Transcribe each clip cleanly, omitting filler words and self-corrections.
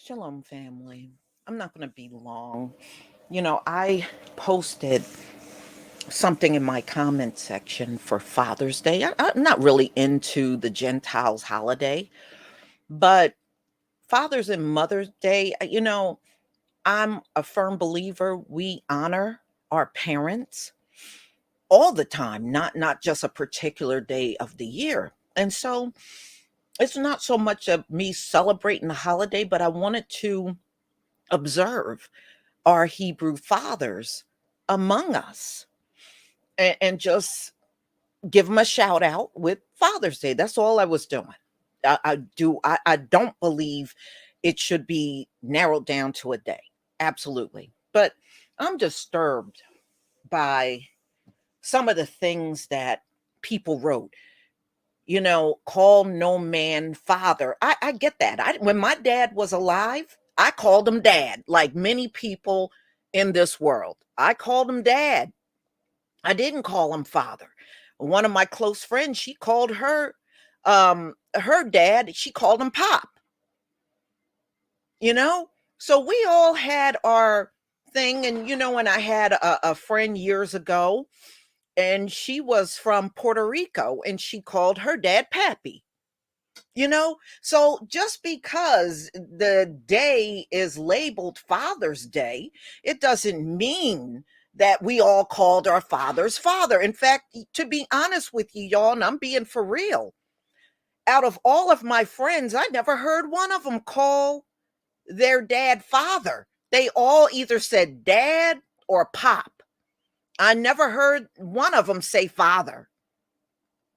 Shalom, family. I'm not going to be long. I posted something in my comment section for Father's Day. I'm not really into the Gentiles holiday, but Father's and Mother's Day, I'm a firm believer we honor our parents all the time, not just a particular day of the year. And so it's not so much of me celebrating the holiday, but I wanted to observe our Hebrew fathers among us and just give them a shout out with Father's Day. That's all I was doing. I don't believe it should be narrowed down to a day. Absolutely. But I'm disturbed by some of the things that people wrote. Call no man father. I get that. When my dad was alive, I called him dad, like many people in this world. I called him dad. I didn't call him father. One of my close friends, she called her dad, she called him pop, you know? So we all had our thing. And when I had a friend years ago, and she was from Puerto Rico, and she called her dad Pappy. So just because the day is labeled Father's Day, it doesn't mean that we all called our fathers father. In fact, to be honest with you, y'all, and I'm being for real, out of all of my friends, I never heard one of them call their dad father. They all either said dad or pop. I never heard one of them say father.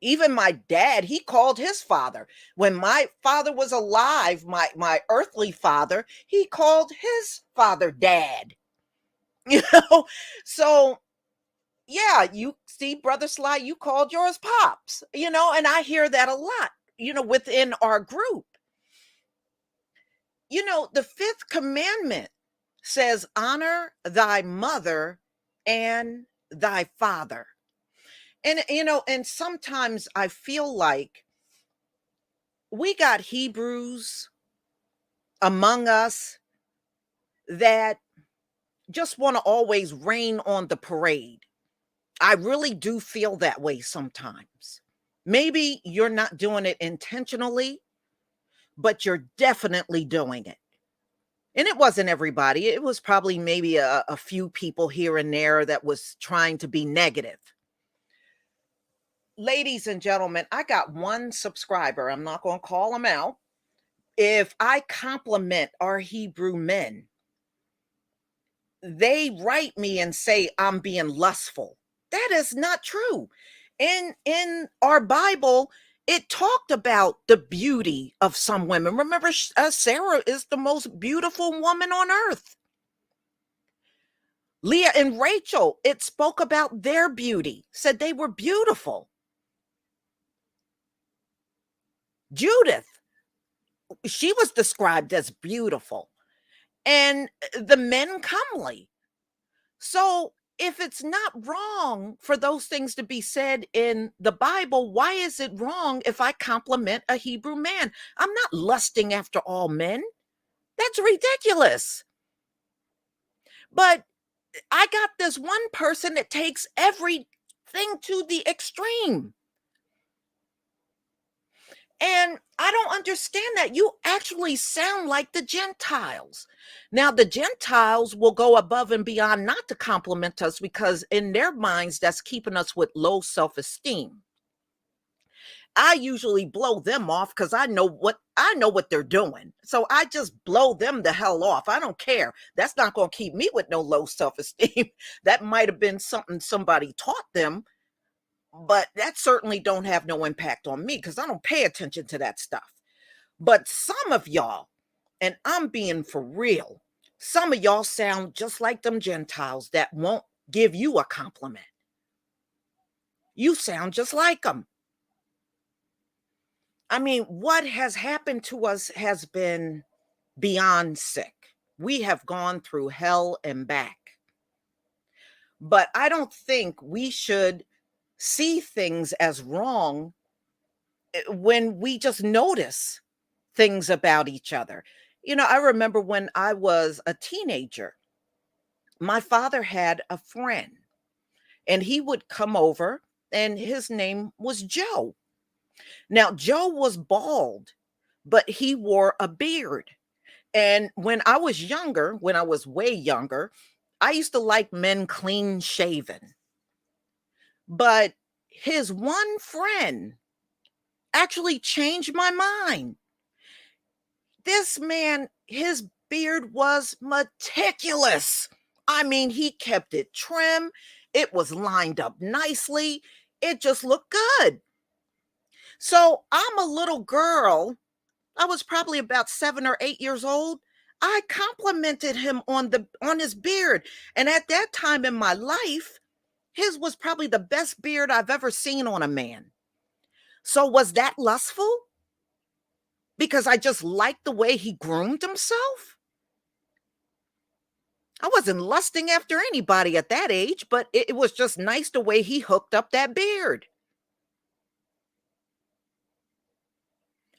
Even my dad, he called his father. When my father was alive, my earthly father, he called his father dad. You know? So yeah, you see, Brother Sly, you called yours pops, and I hear that a lot, within our group. The fifth commandment says, honor thy mother and thy father. And sometimes I feel like we got Hebrews among us that just want to always rain on the parade. I really do feel that way sometimes. Maybe you're not doing it intentionally, but you're definitely doing it. And it wasn't everybody. It was probably maybe a few people here and there that was trying to be negative. Ladies and gentlemen, I got one subscriber. I'm not going to call him out. If I compliment our Hebrew men, they write me and say I'm being lustful. That is not true. In our Bible, it talked about the beauty of some women. Remember, Sarah is the most beautiful woman on earth. Leah and Rachel, it spoke about their beauty, said they were beautiful. Judith, she was described as beautiful, and the men comely. So if it's not wrong for those things to be said in the Bible, why is it wrong if I compliment a Hebrew man? I'm not lusting after all men. That's ridiculous. But I got this one person that takes everything to the extreme. And I don't understand that. You actually sound like the Gentiles. Now, the Gentiles will go above and beyond not to compliment us because in their minds, that's keeping us with low self-esteem. I usually blow them off because I know what they're doing. So I just blow them the hell off. I don't care. That's not going to keep me with no low self-esteem. That might have been something somebody taught them, but that certainly don't have no impact on me because I don't pay attention to that stuff. But some of y'all, and I'm being for real, some of y'all sound just like them Gentiles that won't give you a compliment. You sound just like them. I mean, what has happened to us has been beyond sick. We have gone through hell and back. But I don't think we should see things as wrong when we just notice things about each other. I remember when I was a teenager, my father had a friend and he would come over and his name was Joe. Now, Joe was bald, but he wore a beard. And when I was younger, when I was way younger, I used to like men clean shaven. But his one friend actually changed my mind. This man, his beard was meticulous. I mean, he kept it trim, it was lined up nicely, it just looked good. So I'm a little girl. I was probably about 7 or 8 years old. I complimented him on his beard, and at that time in my life, his was probably the best beard I've ever seen on a man. So was that lustful? Because I just liked the way he groomed himself? I wasn't lusting after anybody at that age, but it was just nice the way he hooked up that beard.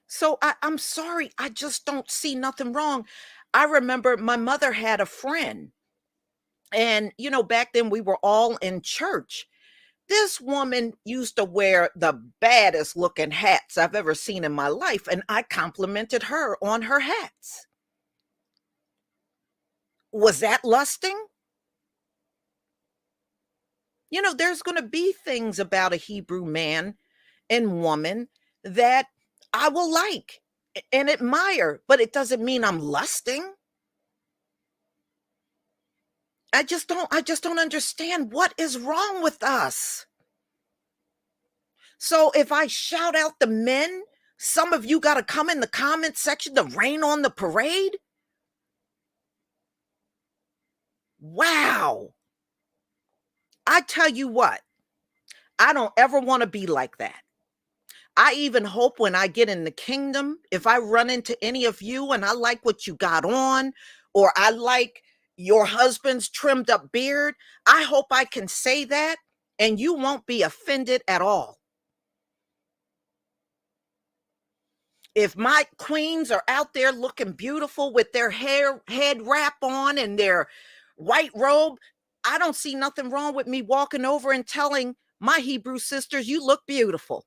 So I'm sorry, I just don't see nothing wrong. I remember my mother had a friend, and back then we were all in church. This woman used to wear the baddest looking hats I've ever seen in my life, and I complimented her on her hats. Was that lusting? There's going to be things about a Hebrew man and woman that I will like and admire, but it doesn't mean I'm lusting. I just don't understand what is wrong with us. So if I shout out the men, some of you got to come in the comment section to rain on the parade? Wow. I tell you what, I don't ever want to be like that. I even hope when I get in the kingdom, if I run into any of you and I like what you got on, or I like your husband's trimmed up beard, I hope I can say that and you won't be offended at all. If my queens are out there looking beautiful with their hair head wrap on and their white robe, I don't see nothing wrong with me walking over and telling my Hebrew sisters, you look beautiful.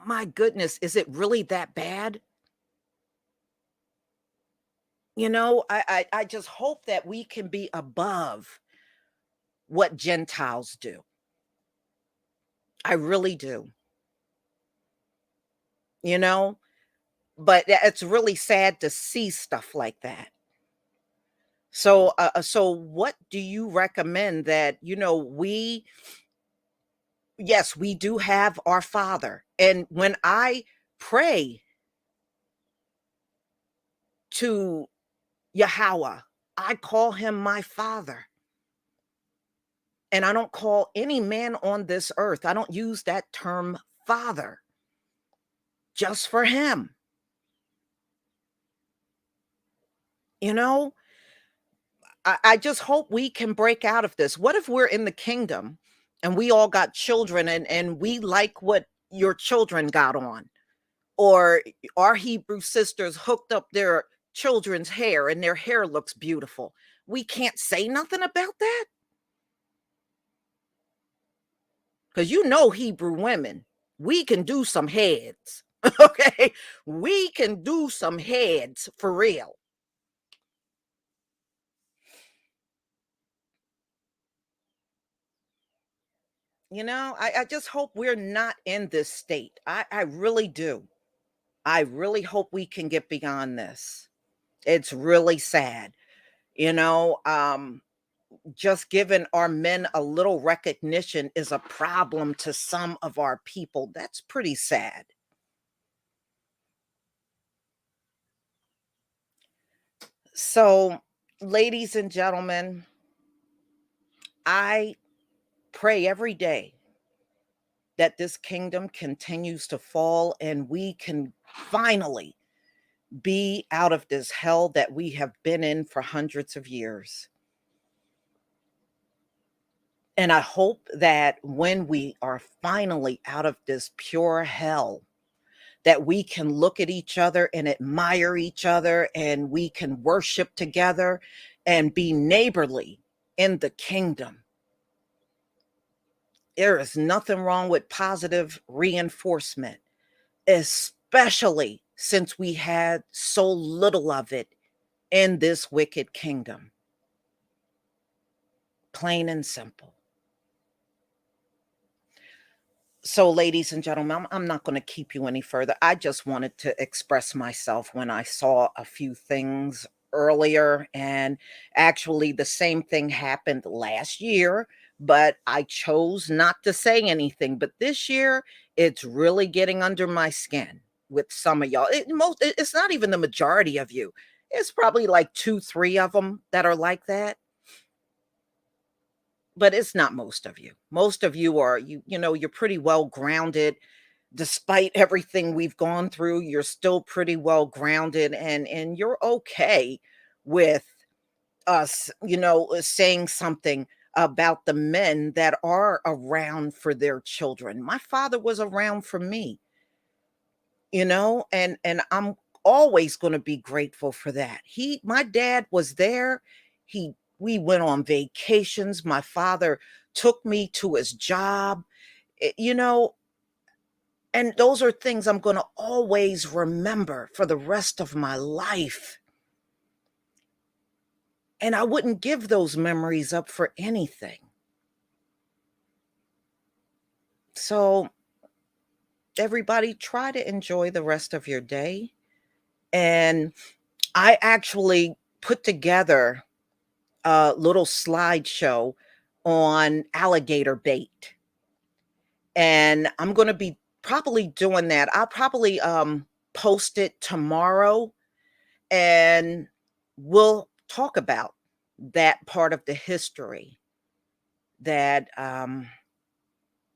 My goodness, is it really that bad? I just hope that we can be above what Gentiles do. I really do, you know, but it's really sad to see stuff like that. So what do you recommend that, yes, we do have our Father. And when I pray to Yahweh, I call him my Father. And I don't call any man on this earth, I don't use that term father just for him. You know, I just hope we can break out of this. What if we're in the kingdom and we all got children and we like what your children got on? Or our Hebrew sisters hooked up their children's hair and their hair looks beautiful. We can't say nothing about that because Hebrew women, we can do some heads. Okay, we can do some heads for real. I just hope we're not in this state. I really do. I really hope we can get beyond this. It's really sad. You know, um, just giving our men a little recognition is a problem to some of our people. That's pretty sad. So, ladies and gentlemen, I pray every day that this kingdom continues to fall and we can finally be out of this hell that we have been in for hundreds of years. And I hope that when we are finally out of this pure hell, that we can look at each other and admire each other, and we can worship together and be neighborly in the kingdom. There is nothing wrong with positive reinforcement, especially since we had so little of it in this wicked kingdom. Plain and simple. So, ladies and gentlemen, I'm not going to keep you any further. I just wanted to express myself when I saw a few things earlier. And actually, the same thing happened last year, but I chose not to say anything. But this year, it's really getting under my skin with some of y'all. It's not even the majority of you, it's probably like two, three of them that are like that, but it's not most of you. Most of you are, you're pretty well grounded. Despite everything we've gone through, you're still pretty well grounded, and you're okay with us, saying something about the men that are around for their children. My father was around for me, and I'm always going to be grateful for that. My dad was there. We went on vacations. My father took me to his job. eh, you know and those are things I'm going to always remember for the rest of my life, and I wouldn't give those memories up for anything. So everybody, try to enjoy the rest of your day. And I actually put together a little slideshow on alligator bait, and I'm going to be probably doing that. I'll probably post it tomorrow, and we'll talk about that part of the history that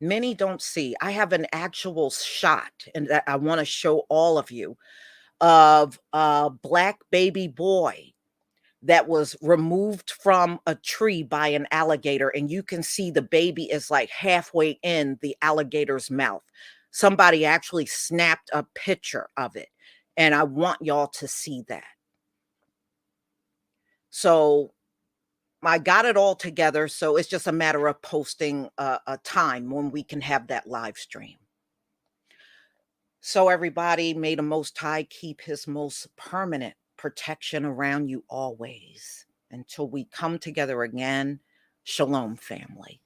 many don't see. I have an actual shot, and that I want to show all of you, of a black baby boy that was removed from a tree by an alligator, and you can see the baby is like halfway in the alligator's mouth. Somebody actually snapped a picture of it, and I want y'all to see that. So I got it all together, so it's just a matter of posting a time when we can have that live stream. So everybody, may the Most High keep his most permanent protection around you always. Until we come together again, shalom, family.